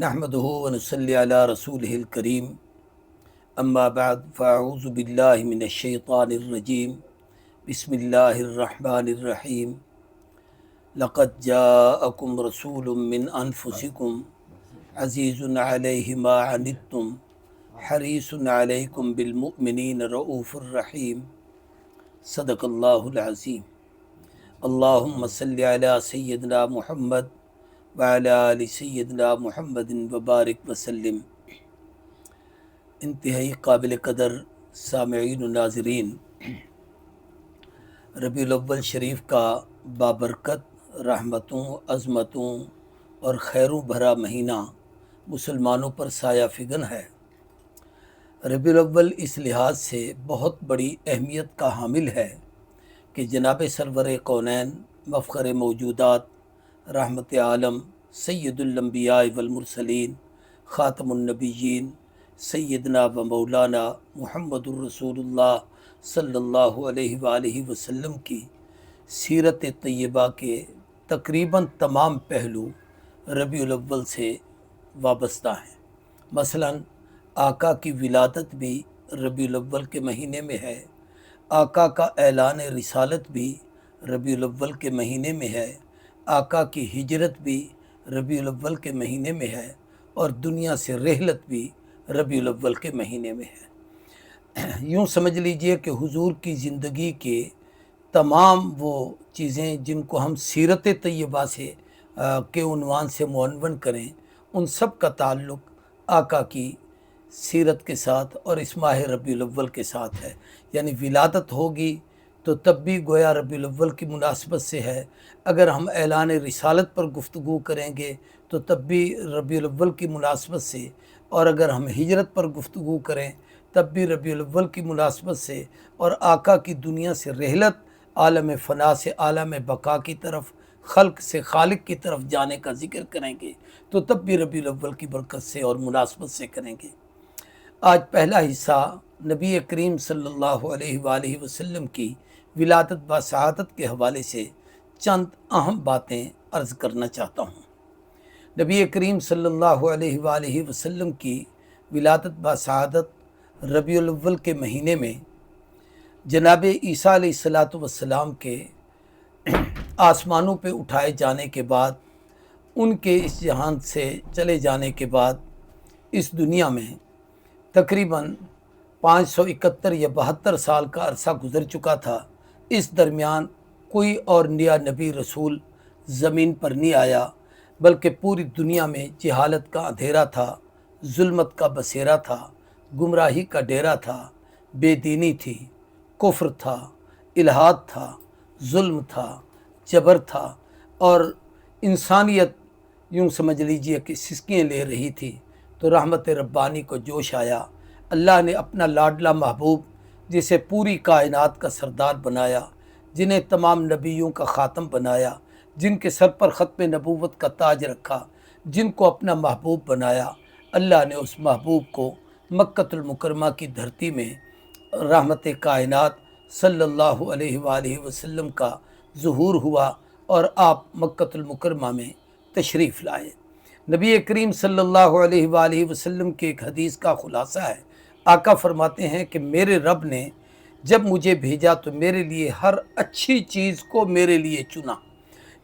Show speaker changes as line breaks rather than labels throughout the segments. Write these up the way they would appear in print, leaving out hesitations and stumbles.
نحمده ونصلي على رسوله الكريم اما بعد فاعوذ باللہ من الشیطان الرجیم بسم اللہ الرحمن الرحیم لقد جاءکم رسول من انفسکم عزیز علیہ ما عنتم حریص علیکم بالمؤمنین رؤوف الرحیم صدق اللہ العظیم اللہم صلی علی سیدنا محمد وعلی آل سیدنا محمد وبارک وسلم۔ انتہائی قابل قدر سامعین و ناظرین، ربیع الاول شریف کا بابرکت رحمتوں، عظمتوں اور خیروں بھرا مہینہ مسلمانوں پر سایہ فگن ہے۔ ربیع الاول اس لحاظ سے بہت بڑی اہمیت کا حامل ہے کہ جناب سرور کونین، مفخر موجودات، رحمت عالم، سید الانبیاء والمرسلین، خاتم النبیین، سیدنا و مولانا محمد الرسول اللہ صلی اللہ علیہ وآلہ وسلم کی سیرت طیبہ کے تقریباً تمام پہلو ربیع الاول سے وابستہ ہیں۔ مثلاً آقا کی ولادت بھی ربیع الاول کے مہینے میں ہے، آقا کا اعلان رسالت بھی ربیع الاول کے مہینے میں ہے، آقا کی ہجرت بھی ربیع الاول کے مہینے میں ہے، اور دنیا سے رحلت بھی ربیع الاول کے مہینے میں ہے۔ یوں سمجھ لیجئے کہ حضور کی زندگی کے تمام وہ چیزیں جن کو ہم سیرت طیبہ سے کے عنوان سے معنون کریں، ان سب کا تعلق آقا کی سیرت کے ساتھ اور اس ماہ ربیع الاول کے ساتھ ہے۔ یعنی ولادت ہوگی تو تب بھی گویا ربیع الاول کی مناسبت سے ہے، اگر ہم اعلان رسالت پر گفتگو کریں گے تو تب بھی ربیع الاول کی مناسبت سے، اور اگر ہم ہجرت پر گفتگو کریں تب بھی ربیع الاول کی مناسبت سے، اور آقا کی دنیا سے رحلت، عالم فنا سے عالم بقا کی طرف، خلق سے خالق کی طرف جانے کا ذکر کریں گے تو تب بھی ربیع الاول کی برکت سے اور مناسبت سے کریں گے۔ آج پہلا حصہ نبی کریم صلی اللہ علیہ وآلہ وسلم کی ولادت بسعادت کے حوالے سے چند اہم باتیں عرض کرنا چاہتا ہوں۔ نبی کریم صلی اللہ علیہ وآلہ وسلم کی ولادت بسعادت ربیع الاول کے مہینے میں جناب عیسیٰ علیہ السلام کے آسمانوں پہ اٹھائے جانے کے بعد، ان کے اس جہان سے چلے جانے کے بعد اس دنیا میں تقریباً 571 یا 72 سال کا عرصہ گزر چکا تھا۔ اس درمیان کوئی اور نیا نبی رسول زمین پر نہیں آیا، بلکہ پوری دنیا میں جہالت کا اندھیرا تھا، ظلمت کا بسیرا تھا، گمراہی کا ڈیرا تھا، بے دینی تھی، کفر تھا، الحاد تھا، ظلم تھا، جبر تھا، اور انسانیت یوں سمجھ لیجئے کہ سسکیاں لے رہی تھی۔ تو رحمت ربانی کو جوش آیا، اللہ نے اپنا لاڈلا محبوب، جسے پوری کائنات کا سردار بنایا، جنہیں تمام نبیوں کا خاتم بنایا، جن کے سر پر ختم نبوت کا تاج رکھا، جن کو اپنا محبوب بنایا، اللہ نے اس محبوب کو مکۃ المکرمہ کی دھرتی میں رحمت کائنات صلی اللہ علیہ وآلہ وسلم کا ظہور ہوا اور آپ مکۃ المکرمہ میں تشریف لائے۔ نبی کریم صلی اللہ علیہ وآلہ وسلم کی ایک حدیث کا خلاصہ ہے، آقا فرماتے ہیں کہ میرے رب نے جب مجھے بھیجا تو میرے لیے ہر اچھی چیز کو میرے لیے چنا،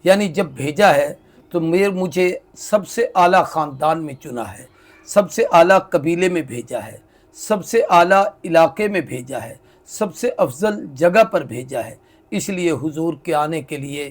یعنی جب بھیجا ہے تو مجھے سب سے اعلیٰ خاندان میں چنا ہے، سب سے اعلیٰ قبیلے میں بھیجا ہے، سب سے اعلیٰ علاقے میں بھیجا ہے، سب سے افضل جگہ پر بھیجا ہے۔ اس لیے حضور کے آنے کے لیے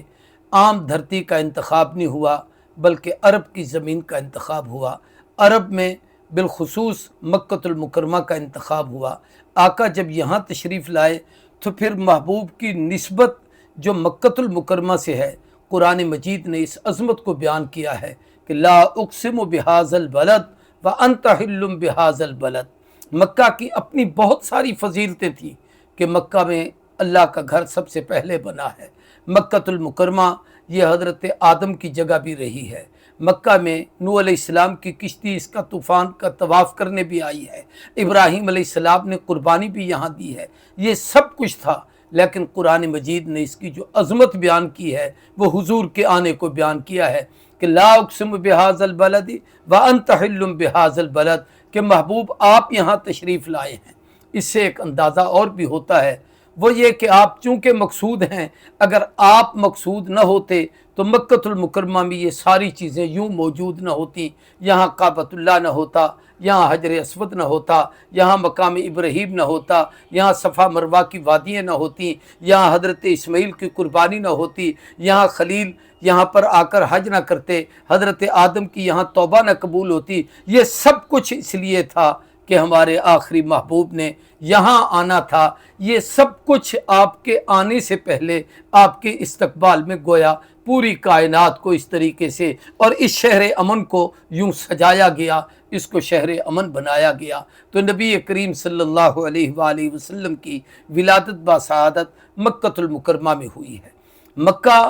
عام دھرتی کا انتخاب نہیں ہوا، بلکہ عرب کی زمین کا انتخاب ہوا، عرب میں بالخصوص مکۃ المکرمہ کا انتخاب ہوا۔ آقا جب یہاں تشریف لائے تو پھر محبوب کی نسبت جو مکۃ المکرمہ سے ہے، قرآن مجید نے اس عظمت کو بیان کیا ہے کہ لا اقسم بہذا البلد وانت حل بہذا البلد۔ مکہ کی اپنی بہت ساری فضیلتیں تھیں کہ مکہ میں اللہ کا گھر سب سے پہلے بنا ہے، مکۃ المکرمہ یہ حضرت آدم کی جگہ بھی رہی ہے، مکہ میں نوح علیہ السلام کی کشتی اس کا طوفان کا طواف کرنے بھی آئی ہے، ابراہیم علیہ السلام نے قربانی بھی یہاں دی ہے، یہ سب کچھ تھا۔ لیکن قرآن مجید نے اس کی جو عظمت بیان کی ہے وہ حضور کے آنے کو بیان کیا ہے کہ لا اقسم بہذل بلد و انت حل بہذل بلد، کہ محبوب آپ یہاں تشریف لائے ہیں۔ اس سے ایک اندازہ اور بھی ہوتا ہے، وہ یہ کہ آپ چونکہ مقصود ہیں، اگر آپ مقصود نہ ہوتے تو مکۃ المکرمہ میں یہ ساری چیزیں یوں موجود نہ ہوتی، یہاں کعبۃ اللہ نہ ہوتا، یہاں حجر اسود نہ ہوتا، یہاں مقام ابراہیم نہ ہوتا، یہاں صفا مروہ کی وادیاں نہ ہوتی، یہاں حضرت اسماعیل کی قربانی نہ ہوتی، یہاں خلیل یہاں پر آ کر حج نہ کرتے، حضرت آدم کی یہاں توبہ نہ قبول ہوتی۔ یہ سب کچھ اس لیے تھا کہ ہمارے آخری محبوب نے یہاں آنا تھا۔ یہ سب کچھ آپ کے آنے سے پہلے آپ کے استقبال میں گویا پوری کائنات کو اس طریقے سے اور اس شہر امن کو یوں سجایا گیا، اس کو شہر امن بنایا گیا۔ تو نبی کریم صلی اللہ علیہ وآلہ وسلم کی ولادت باسعادت مکۃ المکرمہ میں ہوئی ہے۔ مکہ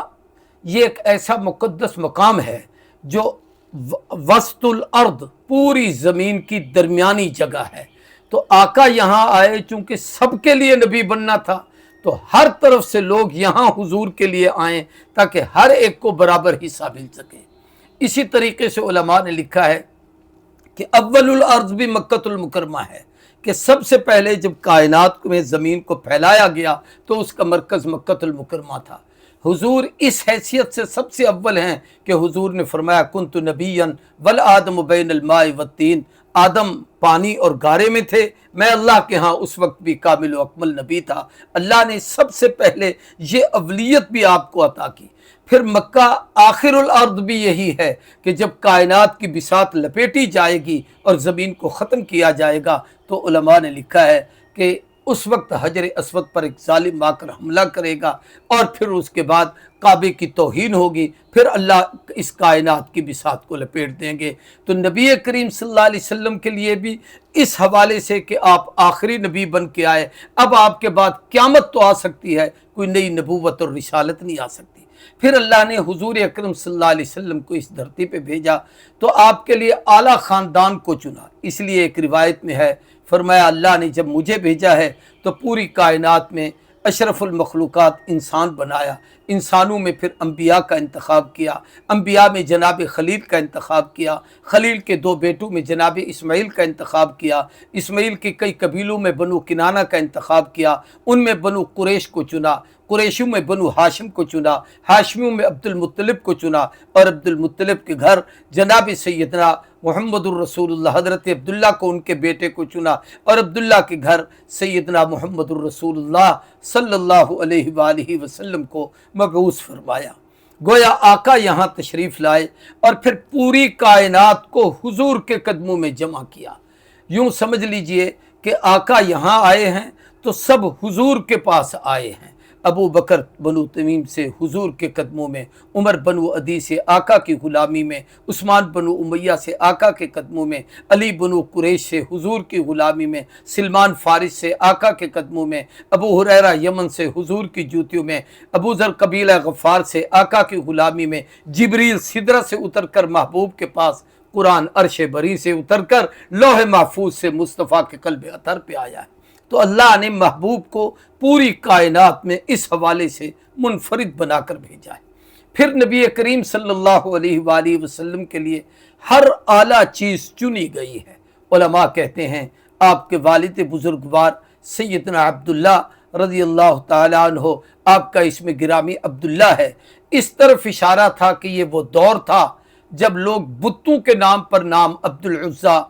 یہ ایک ایسا مقدس مقام ہے جو وسط الارض، پوری زمین کی درمیانی جگہ ہے۔ تو آقا یہاں آئے، چونکہ سب کے لیے نبی بننا تھا، تو ہر طرف سے لوگ یہاں حضور کے لیے آئیں تاکہ ہر ایک کو برابر حصہ مل سکے۔ اسی طریقے سے علماء نے لکھا ہے کہ اول الارض بھی مکۃ المکرمہ ہے، کہ سب سے پہلے جب کائنات میں زمین کو پھیلایا گیا تو اس کا مرکز مکۃ المکرمہ تھا۔ حضور اس حیثیت سے سب سے اول ہیں کہ حضور نے فرمایا کنت نبیا والآدم بین الماء والطین، آدم پانی اور گارے میں تھے، میں اللہ کے ہاں اس وقت بھی کامل و اکمل نبی تھا۔ اللہ نے سب سے پہلے یہ اولیت بھی آپ کو عطا کی۔ پھر مکہ آخر الارض بھی یہی ہے کہ جب کائنات کی بساط لپیٹی جائے گی اور زمین کو ختم کیا جائے گا تو علماء نے لکھا ہے کہ اس وقت حجر اسود پر ایک ظالم آ کر حملہ کرے گا اور پھر اس کے بعد کعبے کی توہین ہوگی، پھر اللہ اس کائنات کی بساط کو لپیٹ دیں گے۔ تو نبی کریم صلی اللہ علیہ وسلم کے لیے بھی اس حوالے سے کہ آپ آخری نبی بن کے آئے، اب آپ کے بعد قیامت تو آ سکتی ہے، کوئی نئی نبوت اور رسالت نہیں آ سکتی۔ پھر اللہ نے حضور اکرم صلی اللہ علیہ وسلم کو اس دھرتی پہ بھیجا تو آپ کے لیے اعلیٰ خاندان کو چنا۔ اس لیے ایک روایت میں ہے، فرمایا اللہ نے جب مجھے بھیجا ہے تو پوری کائنات میں اشرف المخلوقات انسان بنایا، انسانوں میں پھر انبیاء کا انتخاب کیا، انبیاء میں جناب خلیل کا انتخاب کیا، خلیل کے 2 بیٹوں میں جناب اسماعیل کا انتخاب کیا، اسماعیل کے کئی قبیلوں میں بنو کنانہ کا انتخاب کیا، ان میں بنو قریش کو چنا، قریشیوں میں بنو ہاشم کو چنا، ہاشمیوں میں عبد المطلب کو چنا، اور عبد المطلب کے گھر جناب سیدنا محمد الرسول اللہ حضرت عبداللہ کو ان کے بیٹے کو چنا، اور عبداللہ کے گھر سیدنا محمد الرسول اللہ صلی اللہ علیہ وآلہ وسلم کو مبعوث فرمایا۔ گویا آقا یہاں تشریف لائے اور پھر پوری کائنات کو حضور کے قدموں میں جمع کیا۔ یوں سمجھ لیجئے کہ آقا یہاں آئے ہیں تو سب حضور کے پاس آئے ہیں۔ ابو بکر بنو تمیم سے حضور کے قدموں میں، عمر بنو عدی سے آقا کی غلامی میں، عثمان بنو امیہ سے آقا کے قدموں میں، علی بنو قریش سے حضور کی غلامی میں، سلمان فارس سے آقا کے قدموں میں، ابو ہریرہ یمن سے حضور کی جوتیوں میں، ابو ذر قبیلہ غفار سے آقا کی غلامی میں، جبریل سدرہ سے اتر کر محبوب کے پاس، قرآن عرش بری سے اتر کر لوح محفوظ سے مصطفیٰ کے قلب اطہر پہ آیا ہے۔ تو اللہ نے محبوب کو پوری کائنات میں اس حوالے سے منفرد بنا کر بھیجا ہے۔ پھر نبی کریم صلی اللہ علیہ وآلہ وسلم کے لیے ہر اعلیٰ چیز چنی گئی ہے۔ علماء کہتے ہیں آپ کے والد بزرگوار سیدنا عبداللہ رضی اللہ تعالیٰ عنہ، آپ کا اسم گرامی عبداللہ ہے، اس طرف اشارہ تھا کہ یہ وہ دور تھا جب لوگ بتوں کے نام پر نام عبد العزیٰ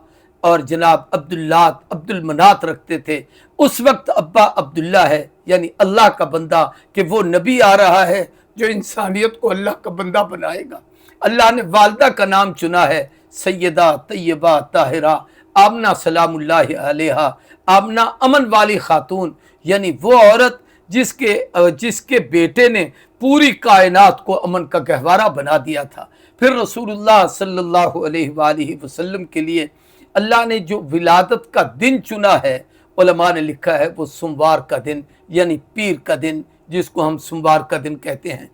اور جناب عبداللات، عبد المنات رکھتے تھے۔ اس وقت ابا عبداللہ ہے، یعنی اللہ کا بندہ، کہ وہ نبی آ رہا ہے جو انسانیت کو اللہ کا بندہ بنائے گا۔ اللہ نے والدہ کا نام چنا ہے سیدہ طیبہ طاہرہ آمنہ سلام اللہ علیہا، آمنہ امن والی خاتون، یعنی وہ عورت جس کے بیٹے نے پوری کائنات کو امن کا گہوارہ بنا دیا تھا۔ پھر رسول اللہ صلی اللہ علیہ وآلہ وسلم کے لیے اللہ نے جو ولادت کا دن چنا ہے، علماء نے لکھا ہے وہ سوموار کا دن، یعنی پیر کا دن، جس کو ہم سوموار کا دن کہتے ہیں۔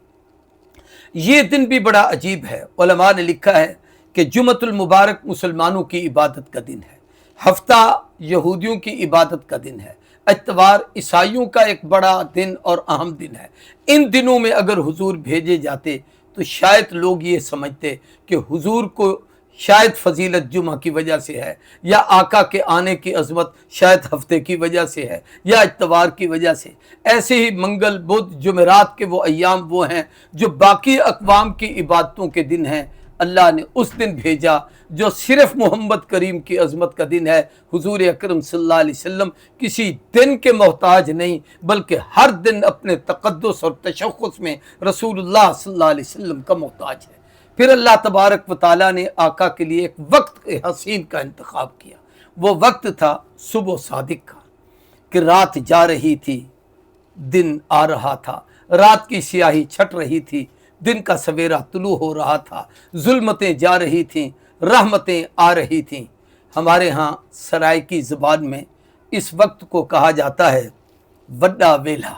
یہ دن بھی بڑا عجیب ہے۔ علماء نے لکھا ہے کہ جمعۃ المبارک مسلمانوں کی عبادت کا دن ہے، ہفتہ یہودیوں کی عبادت کا دن ہے، اتوار عیسائیوں کا ایک بڑا دن اور اہم دن ہے۔ ان دنوں میں اگر حضور بھیجے جاتے تو شاید لوگ یہ سمجھتے کہ حضور کو شاید فضیلت جمعہ کی وجہ سے ہے، یا آقا کے آنے کی عظمت شاید ہفتے کی وجہ سے ہے، یا اتوار کی وجہ سے۔ ایسے ہی منگل، بدھ، جمعرات کے وہ ایام وہ ہیں جو باقی اقوام کی عبادتوں کے دن ہیں، اللہ نے اس دن بھیجا جو صرف محمد کریم کی عظمت کا دن ہے۔ حضور اکرم صلی اللہ علیہ وسلم کسی دن کے محتاج نہیں، بلکہ ہر دن اپنے تقدس اور تشخص میں رسول اللہ صلی اللہ علیہ وسلم کا محتاج ہے۔ پھر اللہ تبارک و تعالیٰ نے آقا کے لیے ایک وقت حسین کا انتخاب کیا۔ وہ وقت تھا صبح صادق کا، کہ رات جا رہی تھی، دن آ رہا تھا، رات کی سیاہی چھٹ رہی تھی، دن کا سویرا طلوع ہو رہا تھا، ظلمتیں جا رہی تھیں، رحمتیں آ رہی تھیں۔ ہمارے ہاں سرائکی زبان میں اس وقت کو کہا جاتا ہے وڈا ویلا۔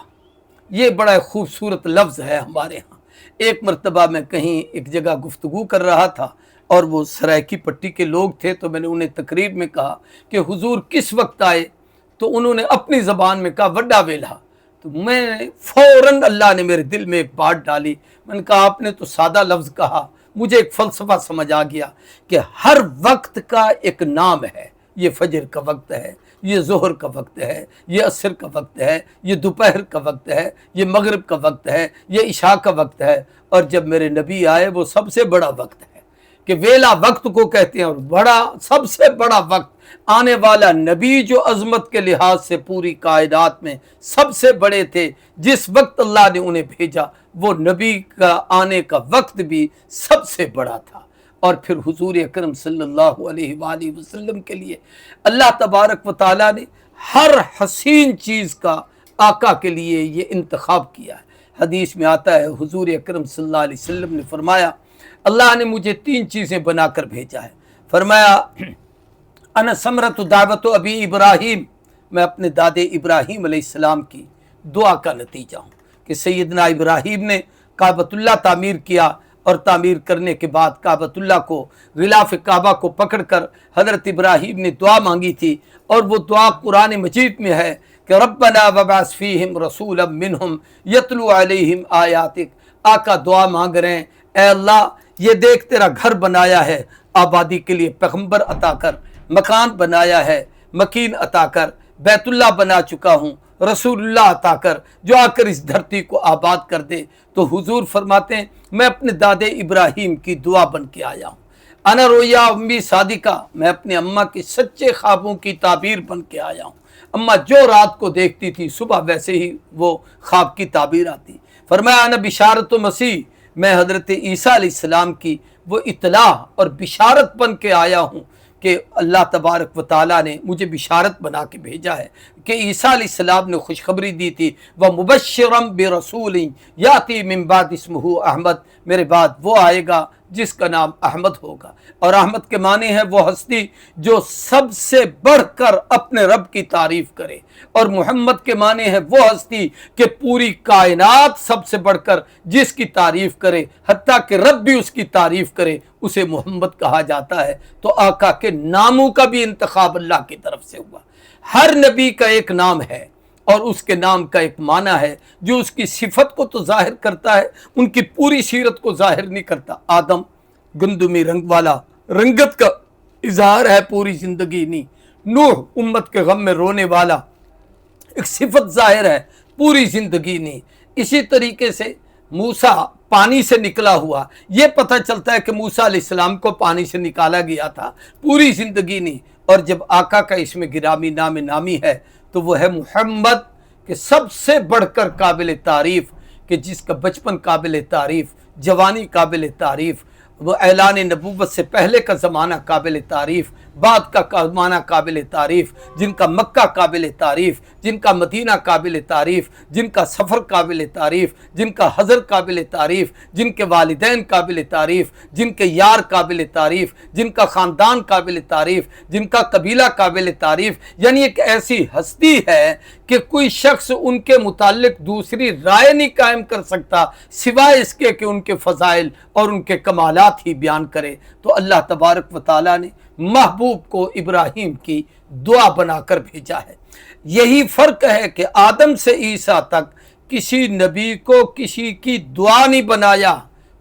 یہ بڑا خوبصورت لفظ ہے ہمارے ہاں۔ ایک مرتبہ میں کہیں ایک جگہ گفتگو کر رہا تھا، اور وہ سرائکی پٹی کے لوگ تھے، تو میں نے انہیں تقریب میں کہا کہ حضور کس وقت آئے؟ تو انہوں نے اپنی زبان میں کہا وڈا ویلا۔ تو میں فوراً اللہ نے میرے دل میں ایک بات ڈالی، میں نے کہا آپ نے تو سادہ لفظ کہا، مجھے ایک فلسفہ سمجھ آ گیا کہ ہر وقت کا ایک نام ہے۔ یہ فجر کا وقت ہے، یہ ظہر کا وقت ہے، یہ عصر کا وقت ہے، یہ دوپہر کا وقت ہے، یہ مغرب کا وقت ہے، یہ عشاء کا وقت ہے، اور جب میرے نبی آئے وہ سب سے بڑا وقت ہے، کہ ویلا وقت کو کہتے ہیں، اور بڑا سب سے بڑا وقت آنے والا نبی جو عظمت کے لحاظ سے پوری کائنات میں سب سے بڑے تھے، جس وقت اللہ نے انہیں بھیجا وہ نبی کا آنے کا وقت بھی سب سے بڑا تھا۔ اور پھر حضور اکرم صلی اللہ علیہ وآلہ وسلم کے لیے اللہ تبارک و تعالیٰ نے ہر حسین چیز کا آقا کے لیے یہ انتخاب کیا ہے۔ حدیث میں آتا ہے حضور اکرم صلی اللہ علیہ وسلم نے فرمایا اللہ نے مجھے 3 چیزیں بنا کر بھیجا ہے۔ فرمایا انا ثمرۃ دعوت ابی ابراہیم، میں اپنے دادے ابراہیم علیہ السلام کی دعا کا نتیجہ ہوں، کہ سیدنا ابراہیم نے کعبۃ اللہ تعمیر کیا، اور تعمیر کرنے کے بعد کعبۃ اللہ کو، غلاف کعبہ کو پکڑ کر حضرت ابراہیم نے دعا مانگی تھی، اور وہ دعا قرآن مجید میں ہے کہ ربنا وبعث فیہم رسولا منہم یتلو علیہم آیاتک۔ آقا دعا مانگ رہے ہیں، اے اللہ یہ دیکھ تیرا گھر بنایا ہے، آبادی کے لیے پیغمبر عطا کر، مکان بنایا ہے، مکین عطا کر، بیت اللہ بنا چکا ہوں، رسول اللہ عطا کر جو آ کر اس دھرتی کو آباد کر دے۔ تو حضور فرماتے ہیں میں اپنے دادے ابراہیم کی دعا بن کے آیا ہوں۔ انا رویا امی صادقہ، میں اپنے اماں کے سچے خوابوں کی تعبیر بن کے آیا ہوں۔ اماں جو رات کو دیکھتی تھی صبح ویسے ہی وہ خواب کی تعبیر آتی۔ فرمایا انا بشارت مسیح، میں حضرت عیسیٰ علیہ السلام کی وہ اطلاع اور بشارت بن کے آیا ہوں، کہ اللہ تبارک و تعالیٰ نے مجھے بشارت بنا کے بھیجا ہے، کہ عیسیٰ علیہ السلام نے خوشخبری دی تھی وَمُبَشِّرًا بِرَسُولٍ يَأْتِي مِن بَعْدِ اسْمُهُ احمد، میرے بعد وہ آئے گا جس کا نام احمد ہوگا۔ اور احمد کے معنی ہے وہ ہستی جو سب سے بڑھ کر اپنے رب کی تعریف کرے، اور محمد کے معنی ہے وہ ہستی کہ پوری کائنات سب سے بڑھ کر جس کی تعریف کرے، حتیٰ کہ رب بھی اس کی تعریف کرے، اسے محمد کہا جاتا ہے۔ تو آقا کے ناموں کا بھی انتخاب اللہ کی طرف سے ہوا۔ ہر نبی کا ایک نام ہے، اور اس کے نام کا ایک معنی ہے جو اس کی صفت کو تو ظاہر کرتا ہے، ان کی پوری سیرت کو ظاہر نہیں کرتا۔ آدم گندمی رنگ والا، رنگت کا اظہار ہے پوری زندگی نہیں۔ نوح امت کے غم میں رونے والا، ایک صفت ظاہر ہے پوری زندگی نہیں۔ اسی طریقے سے موسیٰ پانی سے نکلا ہوا، یہ پتہ چلتا ہے کہ موسیٰ علیہ السلام کو پانی سے نکالا گیا تھا، پوری زندگی نہیں۔ اور جب آقا کا اس میں گرامی نام نامی ہے تو وہ ہے محمد، کہ سب سے بڑھ کر قابل تعریف، کہ جس کا بچپن قابل تعریف، جوانی قابل تعریف، وہ اعلان نبوت سے پہلے کا زمانہ قابل تعریف، بعد کا زمانہ قابل تعریف، جن کا مکہ قابل تعریف، جن کا مدینہ قابل تعریف، جن کا سفر قابل تعریف، جن کا حضر قابل تعریف، جن کے والدین قابل تعریف، جن کے یار قابل تعریف، جن کا خاندان قابل تعریف، جن کا قبیلہ قابل تعریف۔ یعنی ایک ایسی ہستی ہے کہ کوئی شخص ان کے متعلق دوسری رائے نہیں قائم کر سکتا سوائے اس کے کہ ان کے فضائل اور ان کے کمالات ہی بیان کرے۔ تو اللہ تبارک و تعالیٰ نے محبوب کو ابراہیم کی دعا بنا کر بھیجا ہے۔ یہی فرق ہے کہ آدم سے عیسیٰ تک کسی نبی کو کسی کی دعا نہیں بنایا،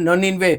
99,